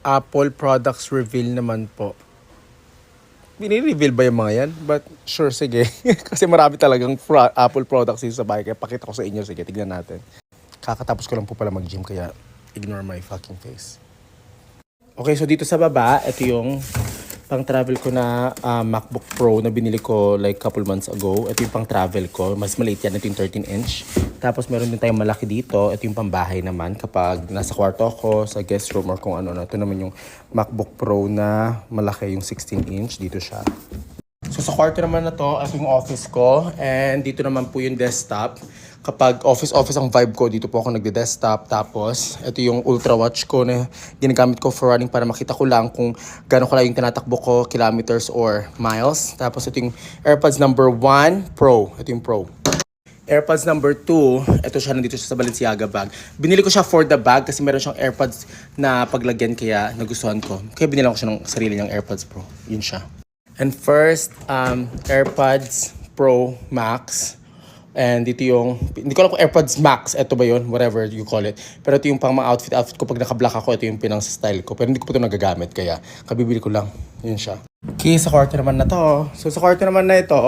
Apple products reveal naman po. Bini-reveal ba yung mga yan? But sure, sige. Kasi marami talagang Apple products dito sa bahay. Kaya pakita ko sa inyo. Sige, tignan natin. Kakatapos ko lang po pala mag-gym. Kaya ignore my fucking face. Okay, so dito sa baba, ito yung pang travel ko na MacBook Pro na binili ko like couple months ago. Ito yung pang travel ko. Mas maliit yan. Ito yung 13-inch. Tapos meron din tayong malaki dito. Ito yung pambahay naman kapag nasa kwarto ko, sa guest room or kung ano. Ito naman yung MacBook Pro na malaki yung 16-inch. Dito siya. So sa kwarto naman na to, ito yung office ko. And dito naman po yung desktop. Kapag office ang vibe ko, dito po ako nagde-desktop. Tapos, ito yung ultra watch ko na ginagamit ko for running para makita ko lang kung gano'n ko lang yung tinatakbo ko, kilometers or miles. Tapos, ito yung AirPods number 1 Pro. Ito yung Pro. AirPods number 2, ito siya, nandito siya sa Balenciaga bag. Binili ko siya for the bag kasi meron siyang AirPods na paglagyan kaya nagustuhan ko. Kaya binili ko siya ng sarili niyang AirPods Pro. Yun siya. And first, AirPods Pro Max. And dito yung, hindi ko alam kung AirPods Max, ito ba yun, whatever you call it. Pero ito yung pang mga outfit ko, pag naka-black ako, ito yung pinang style ko. Pero hindi ko pa ito nagagamit, kaya kabibili ko lang. Yun siya. Okay, sa kwarto naman na to. So sa kwarto naman na ito,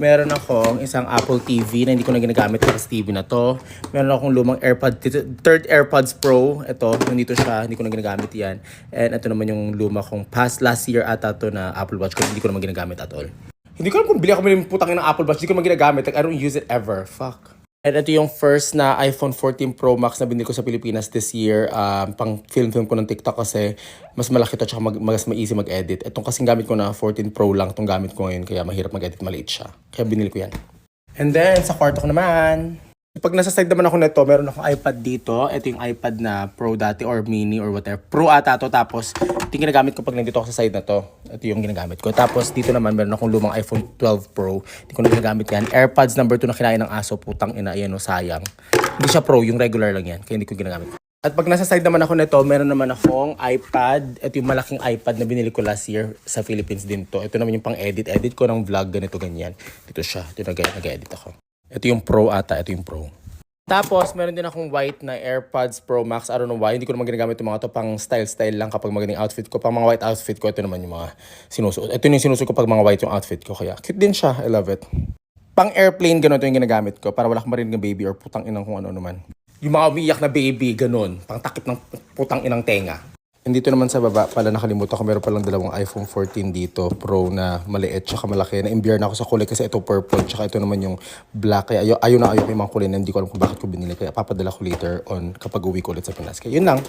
meron akong isang Apple TV na hindi ko na ginagamit ko sa TV na to. Meron akong lumang AirPods, third AirPods Pro. Ito, nandito siya, hindi ko na ginagamit yan. And ito naman yung luma kong past last year ata to na Apple Watch ko, hindi ko naman ginagamit at all. Hindi ko alam kung bili ako ng putangin ng Apple Watch. Hindi ko naman ginagamit. Like, I don't use it ever. Fuck. And ito yung first na iPhone 14 Pro Max na binili ko sa Pilipinas this year. Pang film ko ng TikTok kasi mas malaki to at mas ma-easy mag-edit. Itong kasing gamit ko na 14 Pro lang itong gamit ko ngayon. Kaya mahirap mag-edit, maliit siya. Kaya binili ko yan. And then, sa kwarto ko naman. Pag nasa side naman ako nito, meron akong iPad dito. Ito yung iPad na Pro dati or Mini or whatever. Pro ata to. Tapos, ito yung ginagamit ko pag nandito ako sa side na to. Ito yung ginagamit ko. Tapos, dito naman meron akong lumang iPhone 12 Pro. Hindi ko na ginagamit yan. AirPods number 2 na kinain ng aso. Putang ina, yan o, sayang. Hindi siya Pro, yung regular lang yan. Kaya hindi ko ginagamit. At pag nasa side naman ako nito, meron naman akong iPad. Ito yung malaking iPad na binili ko last year sa Philippines din to. Ito naman yung pang-edit. Edit ko ng vlog, ganito, ganyan. Dito siya. Ito nag-edit ako. Ito yung Pro ata. Ito yung Pro. Tapos, meron din akong white na AirPods Pro Max. I don't know why. Hindi ko naman ginagamit yung mga to pang style lang kapag magaling outfit ko. Pang mga white outfit ko, ito naman yung mga sinusuot. Ito yung sinusuot ko pag mga white yung outfit ko. Kaya cute din siya. I love it. Pang airplane, ganun ito yung ginagamit ko. Para wala kang marinig ng baby or putang inang kung ano naman. Yung mga umiiyak na baby, ganun. Pang takip ng putang inang tenga. And dito naman sa baba, pala nakalimutan ko, meron palang dalawang iPhone 14 dito, Pro na maliit tsaka malaki. Na-imbier na ako sa kulay kasi ito purple, tsaka ito naman yung black. Kaya ayaw na ayaw ko yung mga kulay na hindi ko alam kung bakit ko binili. Kaya papadala ko later on kapag uwi ko ulit sa Pinas. Kaya yun lang.